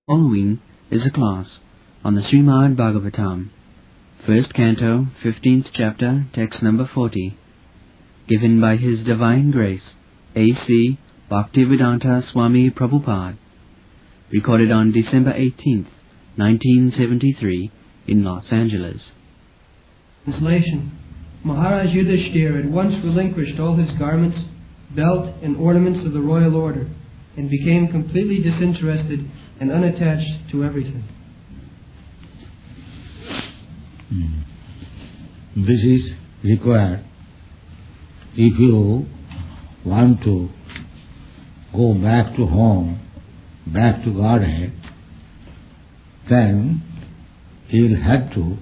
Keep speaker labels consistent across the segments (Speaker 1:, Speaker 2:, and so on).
Speaker 1: Following is a class on the Srimad Bhagavatam, first canto, 15th chapter, text number 40, given by His Divine Grace, A.C. Bhaktivedanta Swami Prabhupada, recorded on December 18th, 1973, in Los Angeles.
Speaker 2: Translation. Maharaj Yudhishthira at once relinquished all his garments, belt, and ornaments of the royal order, and became completely disinterested and unattached to everything.
Speaker 3: This is required if you want to go back to home, back to Godhead, then you will have to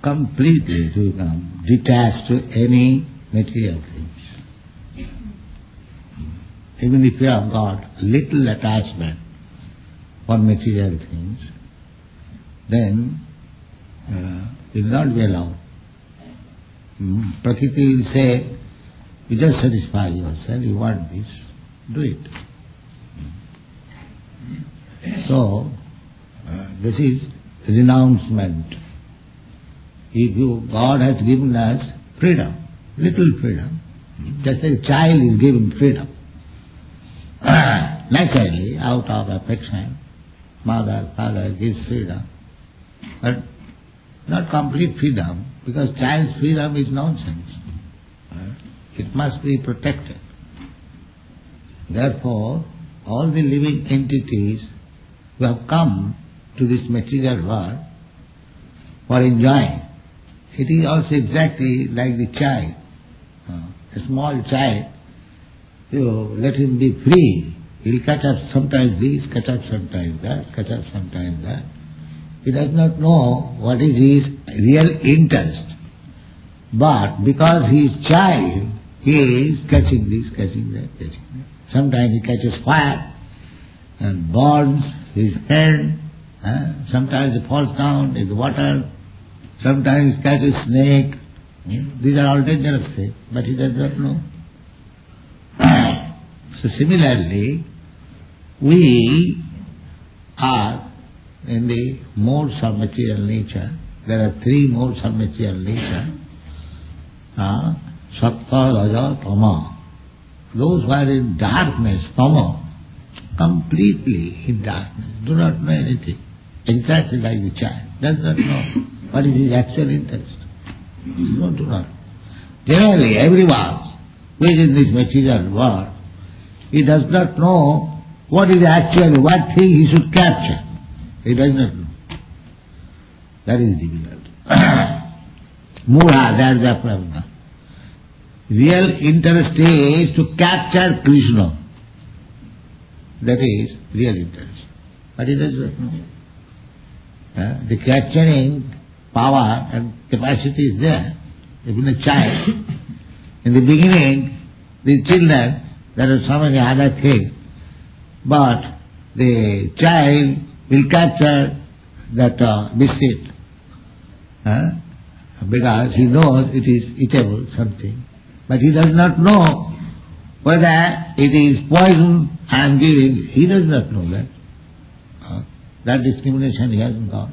Speaker 3: completely become detached to any material things. Even if you have got little attachment for material things, then it will not be allowed. Prakriti will say, you just satisfy yourself, you want this, do it. So, this is renouncement. God has given us freedom, little freedom, just as a child is given freedom. Naturally, out of affection, mother, father gives freedom, but not complete freedom, because child's freedom is nonsense. It must be protected. Therefore, all the living entities who have come to this material world for enjoying, it is also exactly like the child. A small child, you let him be free. He'll catch up sometimes this, catch up sometimes that, catch up sometimes that. He does not know what is his real interest. But because he is child, he is catching this, catching that, catching that. Sometimes he catches fire and burns his hand. Sometimes he falls down in the water. Sometimes he catches snake. These are all dangerous things, but he does not know. So similarly, we are in the modes of material nature. There are three modes of material nature. Sattva, Raja, Tama. Those who are in darkness, Tama, completely in darkness, do not know anything. Exactly like the child, does not know what is his actual interest. No, do not. Generally, everyone who is in this material world, he does not know what is actually, what thing he should capture. He does not know. That is difficult. Mura, that is the problem. Real interest is to capture Krishna. That is real interest. But he does not know. The capturing power and capacity is there. Even a child, in the beginning, the children, there are so many other things, but the child will capture that biscuit, because he knows it is eatable something, but he does not know whether it is poison I am giving. He does not know that. That discrimination he hasn't got.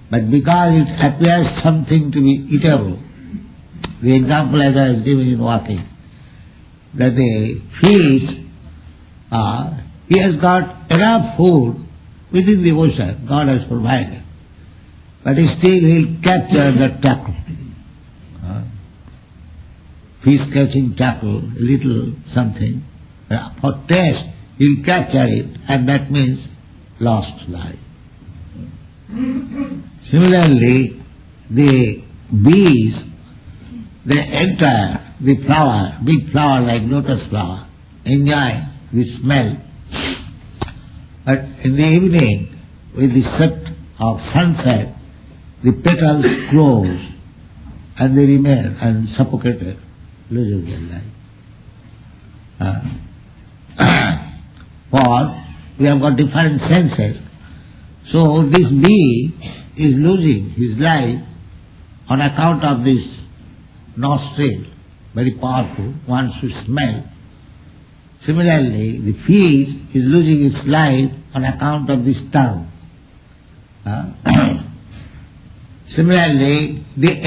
Speaker 3: But because it appears something to be eatable, the example as I was giving in walking, that the fish, he has got enough food within the ocean, God has provided, but still he will capture that tackle. Fish catching tackle, little something, for taste he will capture it, and that means lost life. Similarly, the bees, they enter the flower, big flower like lotus flower, enjoy the smell. But in the evening, with the set of sunset, the petals close and they remain unsuffocated, losing their life. For we have got different senses, so this bee is losing his life on account of this nostril, very powerful, one should smell. Similarly, the fish is losing its life on account of this tongue. Similarly, the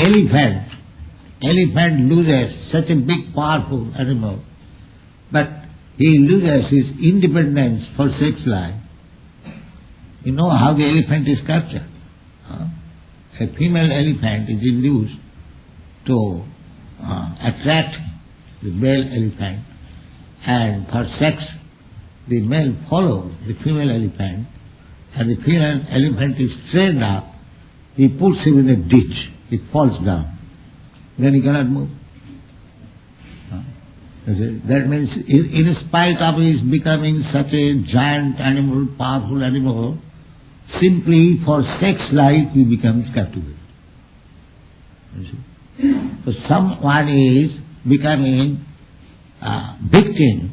Speaker 3: elephant loses such a big, powerful animal, but he loses his independence for sex life. You know how the elephant is captured. A female elephant is induced to attract the male elephant, and for sex the male follows the female elephant, and the female elephant is trained up. He puts him in a ditch, he falls down, then he cannot move. That means in spite of his becoming such a giant animal, powerful animal, simply for sex life he becomes captivated. So someone is becoming victim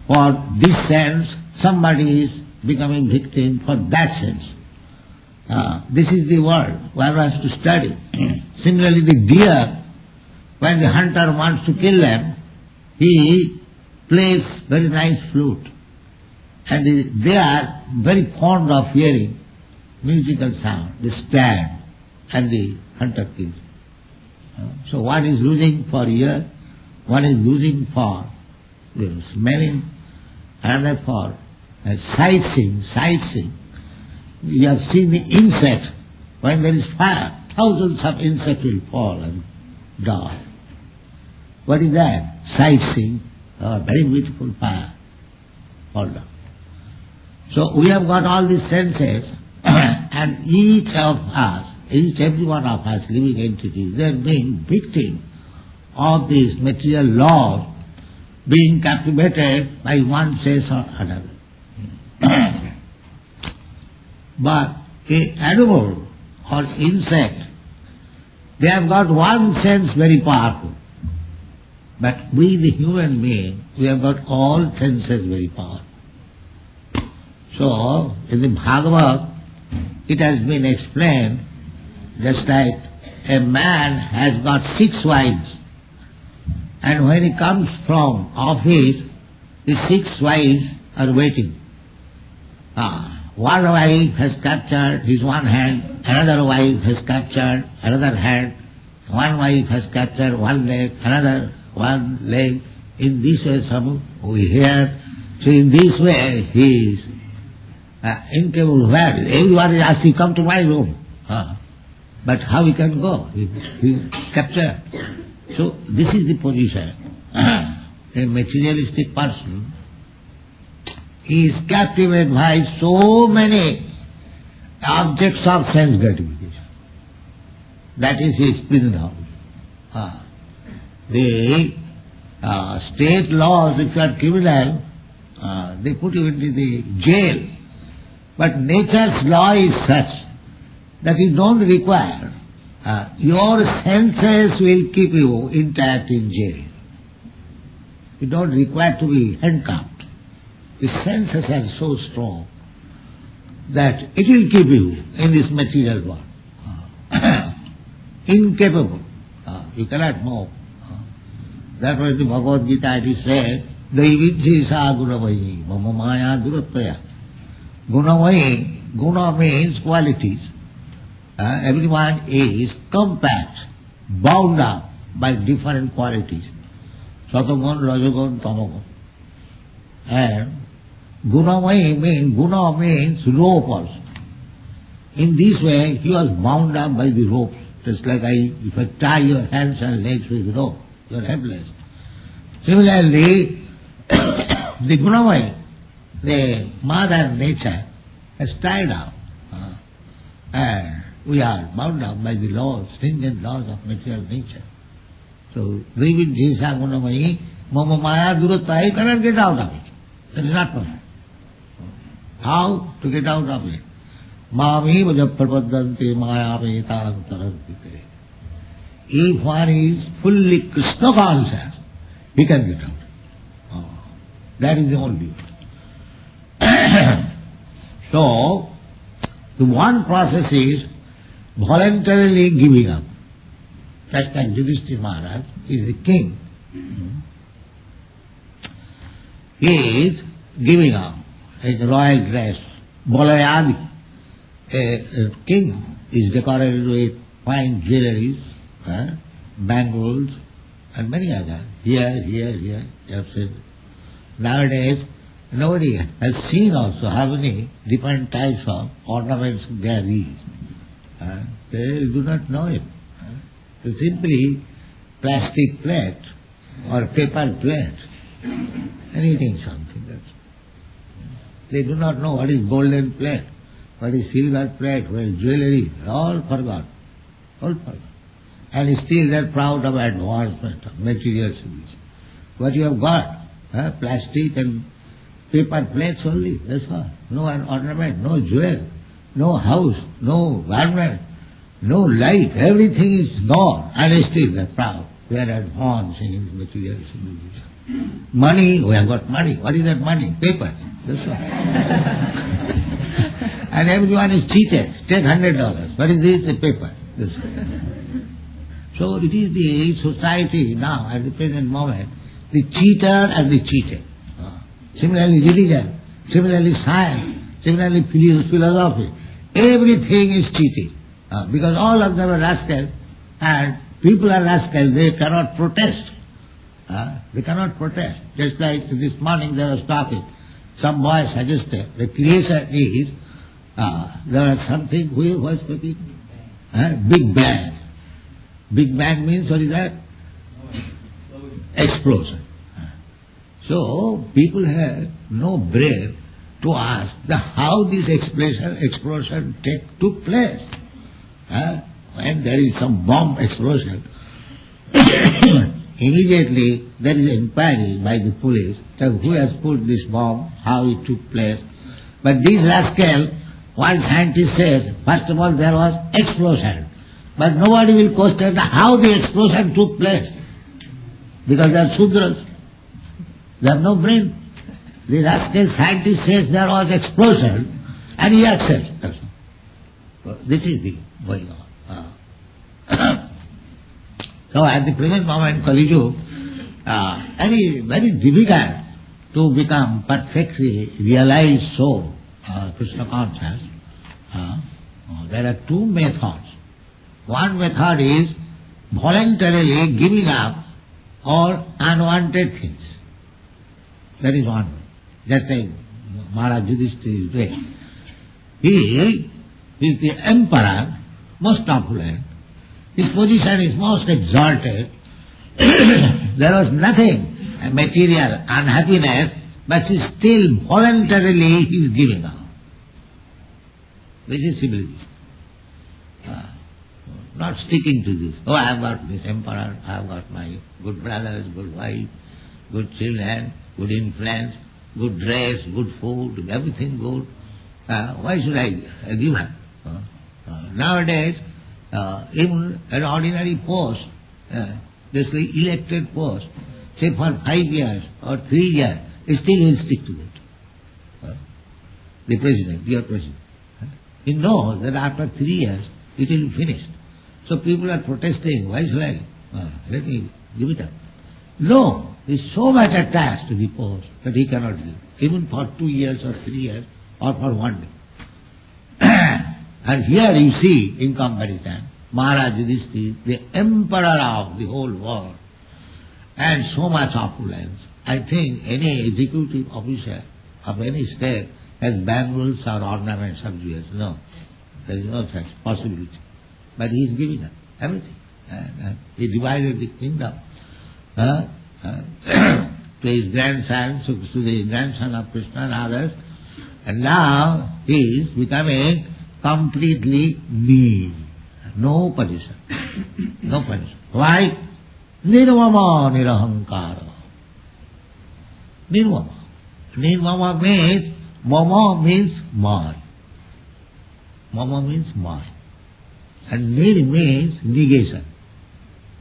Speaker 3: for this sense, somebody is becoming victim for that sense. This is the world one has to study. Similarly, the deer, when the hunter wants to kill them, he plays very nice flute, and they are very fond of hearing musical sound. They stand and the hunter kills. So one is losing for ear, one is losing for smelling, another for sightseeing. You have seen the insects. When there is fire, thousands of insects will fall and die. What is that? Sightseeing, very beautiful fire, fall down. So we have got all these senses, and each every one of us, living entities, they are being victim of these material laws, being captivated by one sense or another. But an animal or insect, they have got one sense very powerful. But we, the human being, we have got all senses very powerful. So, in the Bhagavad, it has been explained just like a man has got 6 wives, and when he comes from office, the 6 wives are waiting. One wife has captured his one hand, another wife has captured another hand, one wife has captured one leg, another one leg. In this way, some we hear. So in this way, he is incapable. Where everyone is asking, come to my room. But how he can go? He is captured. So this is the position. A materialistic person, he is captivated by so many objects of sense gratification. That is his prison house. The state laws, if you are criminal, they put you into the jail. But nature's law is such that you don't require, your senses will keep you intact in jail. You don't require to be handcuffed. The senses are so strong that it will keep you in this material world. Incapable. You cannot move. That was the Bhagavad Gita, it is said, Daividhi sa gunavayi, mama maya durataya. Gunavayi, guna means qualities. Everyone is compact, bound up by different qualities. Satagun, Rajagun, Tamagun. And Gunavayi means rope also. In this way, he was bound up by the ropes. Just like if I tie your hands and legs with rope, you are helpless. Similarly, the Gunavayi, the mother nature, has tied up. And we are bound up by the laws, stringent laws of material nature. So, Devi Jisa Gunavayi, Mama Maya Durata, you cannot get out of it. That is not possible. How to get out of it? Mami Vajaprapadante Maya Vetarang Tarantite. If one is fully Krishna conscious, he can get out. That is the only way. So, the one process is voluntarily giving up. Just like Yudhishthira Maharaj is the king. he is giving up his royal dress. Balayadi, a king, is decorated with fine jewelries, bangles, and many others. Here, you have said. Nowadays, nobody has seen also how many different types of ornaments there is. They do not know it. It's simply plastic plate or paper plate, anything, something. They do not know what is golden plate, what is silver plate, what is jewelry, all forgot. And still they are proud of advancement of material civilization. What you have got, plastic and paper plates only, that's all. No ornament, no jewel, no house, no garment, no light, everything is gone, and still they are proud. We are advancing in material civilization. Money, we have got money. What is that money? Paper. That's all. And everyone is cheated. Take $100. What is this? A paper. That's all. So it is the society now, at the present moment, the cheater and the cheated. Similarly religion, similarly science, similarly philosophy. Everything is cheating. Because all of them are rascals, and people are rascals, they cannot protest. They cannot protest. Just like this morning there was talking, some boy suggested the creation is, there was something, who was speaking? Big Bang. Big Bang means what is that? Explosion. So people have no brain to ask how this explosion took place. When there is some bomb explosion, immediately there is inquiry by the police that who has put this bomb, how it took place. But this rascal, one scientist says, first of all there was explosion. But nobody will question how the explosion took place. Because they are Sudras. They have no brain. The rascal scientist says there was explosion, and he accepts. So this is the going on. So at the present moment, Kali Yuga, very difficult to become perfectly realized soul, Krishna conscious. There are two methods. One method is voluntarily giving up all unwanted things. That is one way. Just like Maharaj Yudhishthira is doing. He is the emperor, most opulent. His position is most exalted. There was nothing material unhappiness, but still voluntarily he is giving up. This is civilization. Not sticking to this. Oh, I have got this emperor, I have got my good brothers, good wife, good children, good influence, good dress, good food, everything good. Why should I give up? Nowadays, even an ordinary post, just like elected post, say for 5 years or 3 years, still will stick to it. The president, your president. He knows that after 3 years it will be finished. So people are protesting, why should I? Let me give it up. No, he is so much attached to the post that he cannot give, even for 2 years or 3 years or for 1 day. And here you see, in comparison, Maharaj Yudhishthira, the emperor of the whole world, and so much opulence. I think any executive officer of any state has bangles or ornaments of jewels. No, there is no such possibility. But he is giving up everything. He divided the kingdom to his grandson, to the grandson of Krishna and others, and now he is becoming completely me. No position. No position. Why? Nirvama nirahankara. Nirvama. Nirvama means, mama means my. Mama means my. And nir means negation.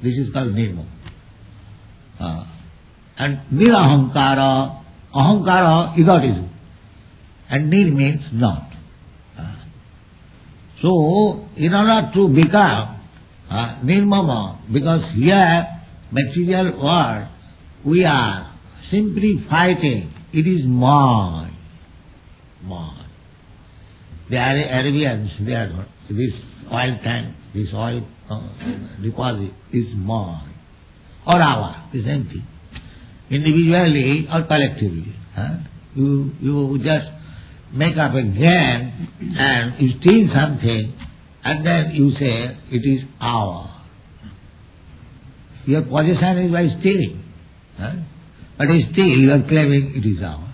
Speaker 3: This is called nirvama. And nirahankara, ahankara, egotism. And nir means not. So, in order to become nirmama, because here, material world, we are simply fighting it is mine. Mine. The Arabians, they are, this oil tank, this oil deposit is mine. Or our, the same thing. Individually or collectively. You just make up a gang and you steal something and then you say it is our. Your possession is by stealing. But still you are claiming it is our.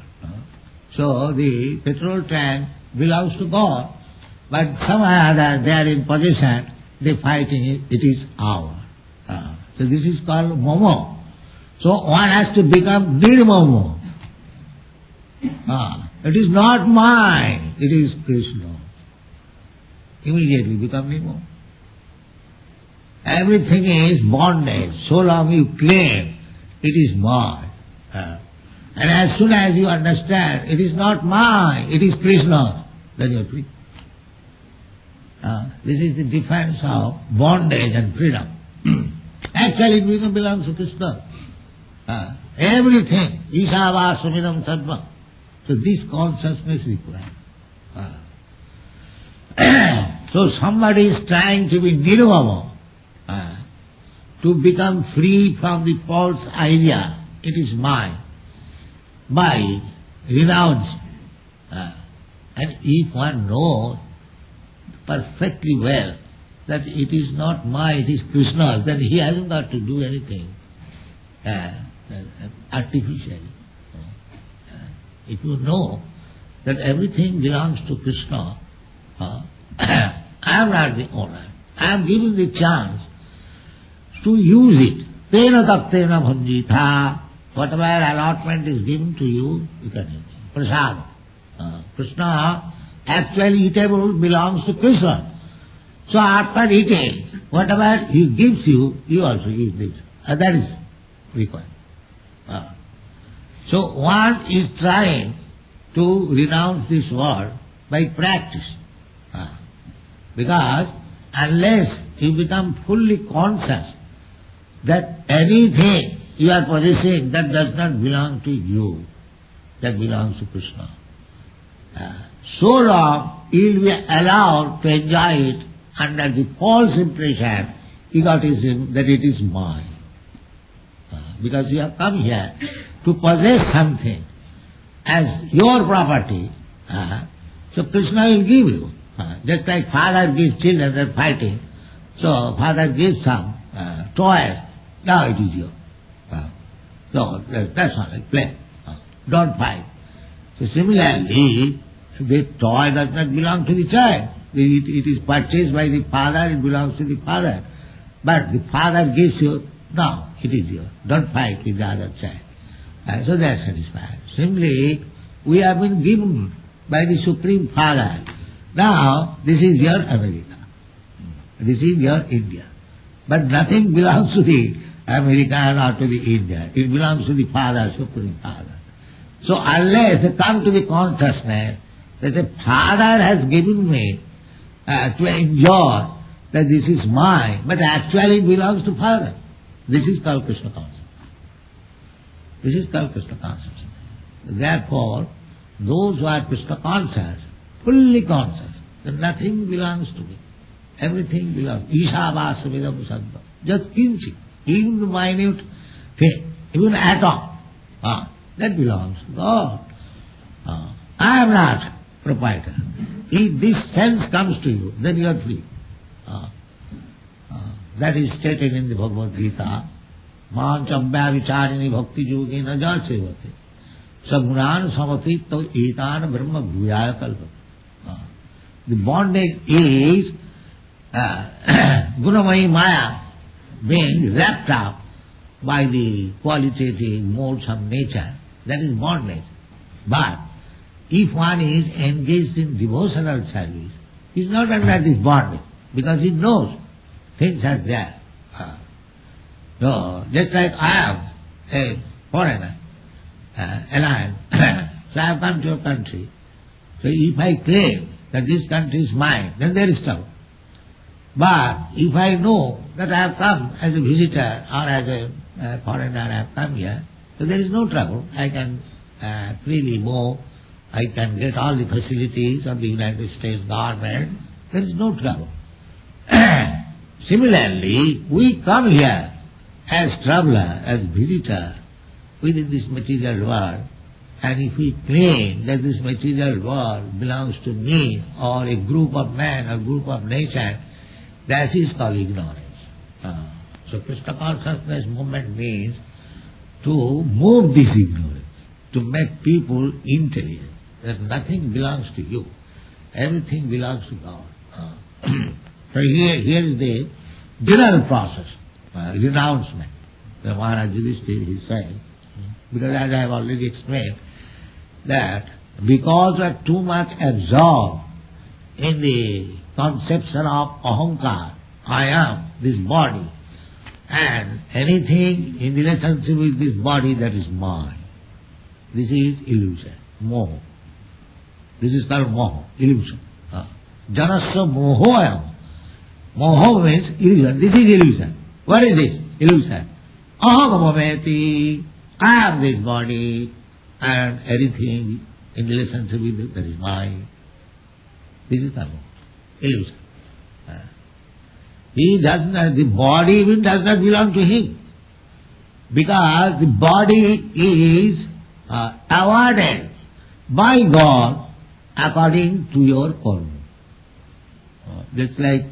Speaker 3: So the petrol tank belongs to God, but somehow or other they are in possession, they fighting it, it is our. So this is called momo. So one has to become nirmomo. It is not mine, it is Krishna. Immediately become nirmomo. Everything is bondage. So long you claim it is mine. And as soon as you understand it is not mine, it is Krishna, then you are free. This is the difference of bondage and freedom. Actually it belongs to Krishna. Everything, Ishavasumidam Sattva. So this consciousness required. So somebody is trying to be nirvama, to become free from the false idea, it is mine, by renouncing. And if one knows perfectly well that it is not mine, it is Krishna's, then he hasn't got to do anything artificially. If you know that everything belongs to Krishna, I am not the owner. I am given the chance to use it. Tena taktena bhanjita. Whatever allotment is given to you, you can use it. Prasad. Krishna, actually eatable belongs to Krishna. So after eating, whatever he gives you, you also use this. That is required. So one is trying to renounce this world by practice. Because unless you become fully conscious that anything you are possessing that does not belong to you, that belongs to Krishna, so long you will be allowed to enjoy it under the false impression, egotism, that it is mine. Because you have come here to possess something as your property, so Krishna will give you. Just like father gives children, they are fighting, so father gives some toys, now it is yours. So that's all, like play. Don't fight. So similarly, the toy does not belong to the child. It is purchased by the father, it belongs to the father. But the father gives you, now it is yours. Don't fight with the other child. So they are satisfied. Similarly, we have been given by the Supreme Father. Now, this is your America. This is your India. But nothing belongs to the America or to the India. It belongs to the Father, Supreme Father. So unless they come to the consciousness that the Father has given me to enjoy, that this is mine, but actually it belongs to Father. This is called Krishna consciousness. This is called Krishna consciousness. Therefore, those who are Krishna conscious, fully conscious, that nothing belongs to me. Everything belongs. Ishavasumidam sattva. Just kinchit. Even the minute thing, even atom, that belongs to God. I am not proprietor. If this sense comes to you, then you are free. That is stated in the Bhagavad Gita. Manchabhya vicharini bhakti yogi na jasevate. Sagunan samatito etan brahma bhuyaya kalpate. The bondage is Gunamayi Maya being wrapped up by the qualitative modes of nature. That is bondage. But if one is engaged in devotional service, he is not under this bondage because he knows things are there. So, just like I am a foreigner, alien, so I have come to your country. So if I claim that this country is mine, then there is trouble. But if I know that I have come as a visitor or as a foreigner, I have come here, so there is no trouble. I can freely move. I can get all the facilities of the United States government. There is no trouble. Similarly, we come here as traveler, as visitor within this material world, and if we claim that this material world belongs to me or a group of men or group of nation, that is called ignorance. So Krishna consciousness movement means to move this ignorance, to make people intelligent, that nothing belongs to you, everything belongs to God. So here is the general process, renouncement. The Maharaj Yudhishthira is saying, because as I have already explained, that because we are too much absorbed in the conception of ahankar, I am this body, and anything in relationship with this body, that is mine. This is illusion, moha. This is called moha, illusion. Janasya mohoyam. Moha means illusion. This is illusion. What is this? Illusion. Ahagamameti. I have this body and everything in relationship with it, that is mine. This is called illusion. The body even does not belong to him, because the body is awarded by God according to your karma. Just like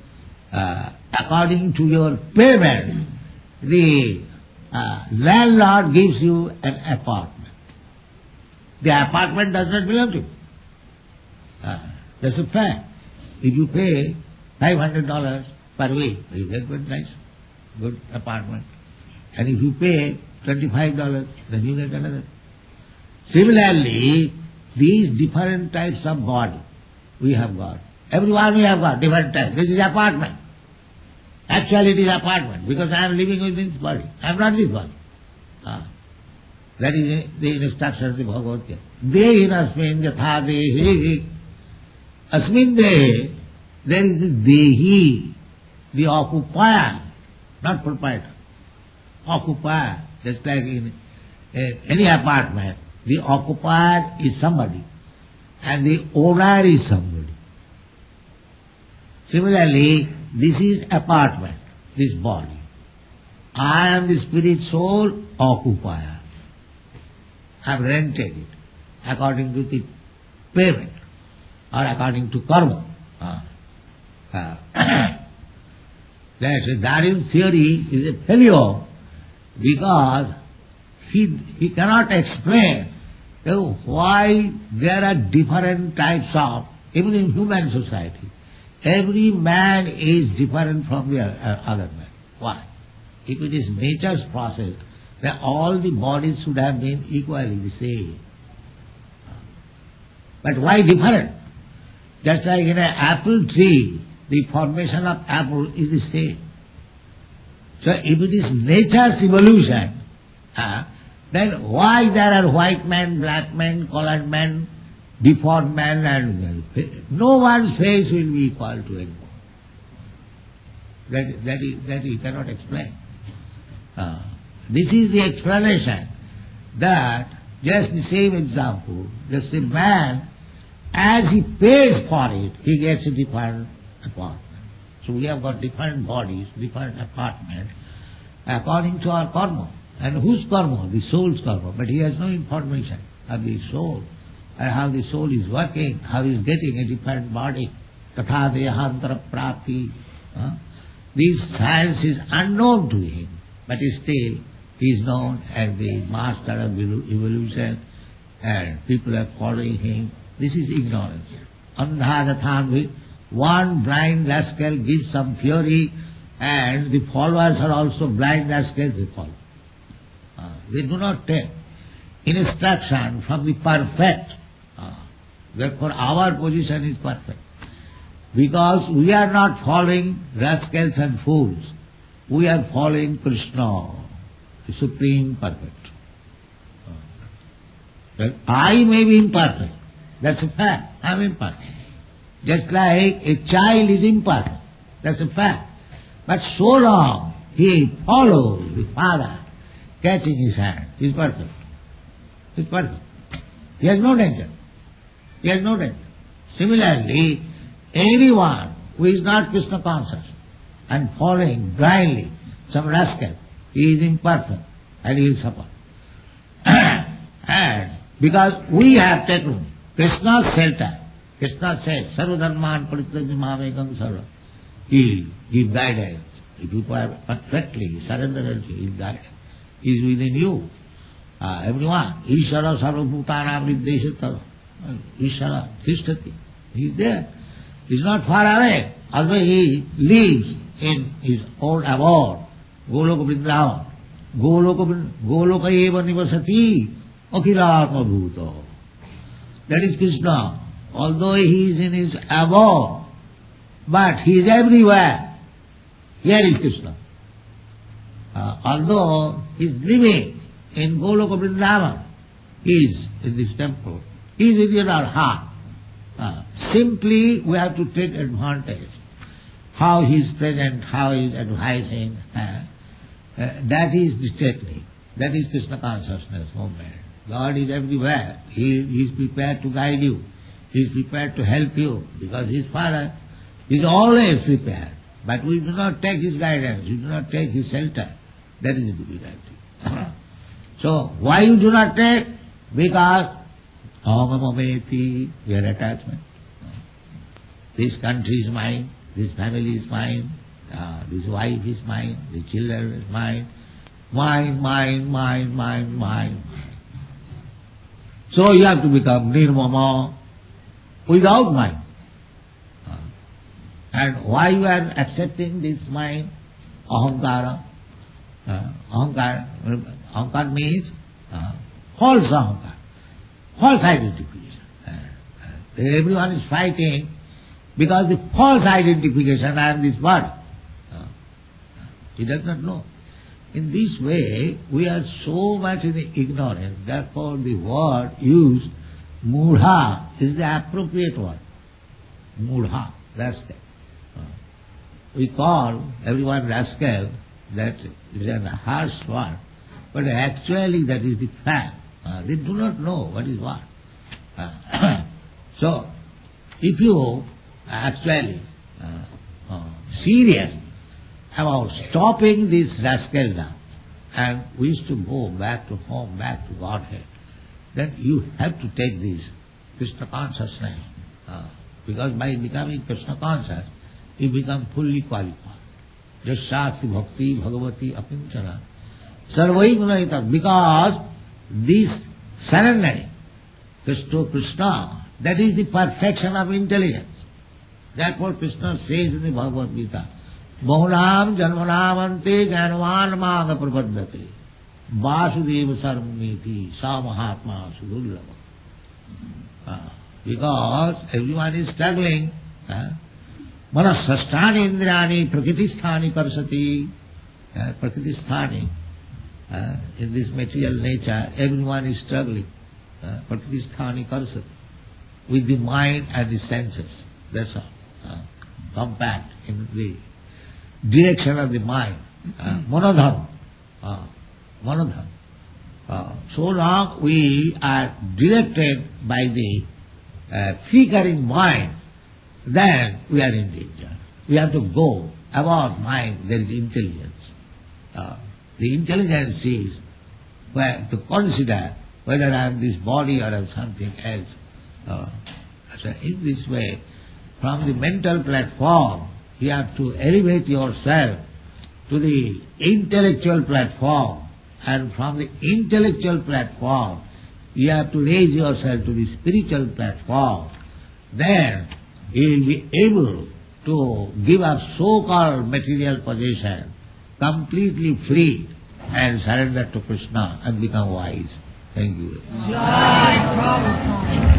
Speaker 3: according to your payment, the landlord gives you an apartment. The apartment does not belong to you. That's a fact. If you pay $500 per week, you get a nice, good apartment. And if you pay $25, then you get another. Similarly, these different types of body we have got. Everyone we have got different types. This is apartment. Actually it is apartment, because I am living within this body. I am not this body. That is the instruction of the Bhagavad Gita. Dehin asmin yatha dehi. Asmin dehi, there is the dehi, the occupier, not proprietor. Occupier, just like in any apartment, the occupier is somebody and the owner is somebody. Similarly, this is apartment, this body. I am the spirit soul occupier. I have rented it according to the payment or according to karma. Darwin's theory is a failure because he cannot explain why there are different types of, even in human society, every man is different from the other man. Why? If it is nature's process, then all the bodies should have been equally the same. But why different? Just like in an apple tree, the formation of apple is the same. So if it is nature's evolution, then why there are white men, black men, colored men, deformed men, and no one's face will be equal to anyone. That you cannot explain. This is the explanation that, just the same example, just a man, as he pays for it, he gets a different apartment. So we have got different bodies, different apartments, according to our karma. And whose karma? The soul's karma. But he has no information of the soul, and how the soul is working, how he is getting a different body. Tatha dehantara prapti. This science is unknown to him, but still he is known as the master of evolution, and people are following him. This is ignorance. Andhādathanvi, one blind rascal gives some theory, and the followers are also blind rascals, they follow. They do not take instruction from the perfect. Therefore our position is perfect. Because we are not following rascals and fools. We are following Krishna, the Supreme Perfect. I may be imperfect. That's a fact. I am imperfect. Just like a child is imperfect. That's a fact. But so long he follows the father, catching his hand, he is perfect. He is perfect. He has no danger. He has no danger. Similarly, anyone who is not Krishna conscious and following blindly some rascal, he is imperfect and he will suffer. And because we have taken Krishna's shelter, Krishna says, Sarva dharman parityajya mamekam sarva. He gives guidance. If you perfectly surrender to His guidance, He is within you. Everyone, Ishara sarvabhutanam nirdeshata. Ishara tishtati. He is there. He is not far away. Although He lives in His own abode, Goloka Vrindavan. Goloka eva nivasati akhilatma bhuta. That is Krishna. Although He is in His abode, but He is everywhere. Here is Krishna. Although He is living in Goloka Vrindavan, He is in this temple. He is within our heart. Simply we have to take advantage. How He is present, how He is advising. That is the technique. That is Krishna consciousness movement. God is everywhere. He is prepared to guide you. He is prepared to help you because His Father is always prepared. But we do not take His guidance, we do not take His shelter. That is the difficulty. So, why you do not take? Because we are attachment. This country is mine, this family is mine, this wife is mine, the children is mine. Mine. So you have to become nirmama, without mind. And why you are accepting this mind? Ahankara. Ahankara means false ahankara, false identification. Everyone is fighting because the false identification, I am this body. He does not know. In this way, we are so much in the ignorance, therefore the word used, mudha, is the appropriate word. Mudha, rascal. We call everyone rascal, that is a harsh word, but actually that is the fact. They do not know what is what. So, if you actually serious about stopping this rascal down and wish to go back to home, back to Godhead, then you have to take this Krishna consciousness. Because by becoming Krishna conscious, you become fully qualified. Jashyasi bhakti bhagavati apinchana sarvai gunahita. Because this surrendering to Krishna, that is the perfection of intelligence. Therefore Krishna says in the Bhagavad Gita, Bahunam janmanam ante jnanavan maga prapaddate Vasudeva sarvamiti sa mahatma sudullava. Because everyone is struggling. Manasasthani indrani prakritisthani karsati. Prakritisthani, in this material nature, everyone is struggling. Prakritisthani karsati. With the mind and the senses. That's all. Compact in the direction of the mind. Monodham. Monodham. So long we are directed by the flickering mind, then we are in danger. We have to go about mind, there is intelligence. The intelligence is where to consider whether I am this body or I am something else. So in this way, from the mental platform, you have to elevate yourself to the intellectual platform, and from the intellectual platform, you have to raise yourself to the spiritual platform. Then you will be able to give up so-called material possession, completely free, and surrender to Krishna and become wise. Thank you.
Speaker 2: Jai Prabhupada.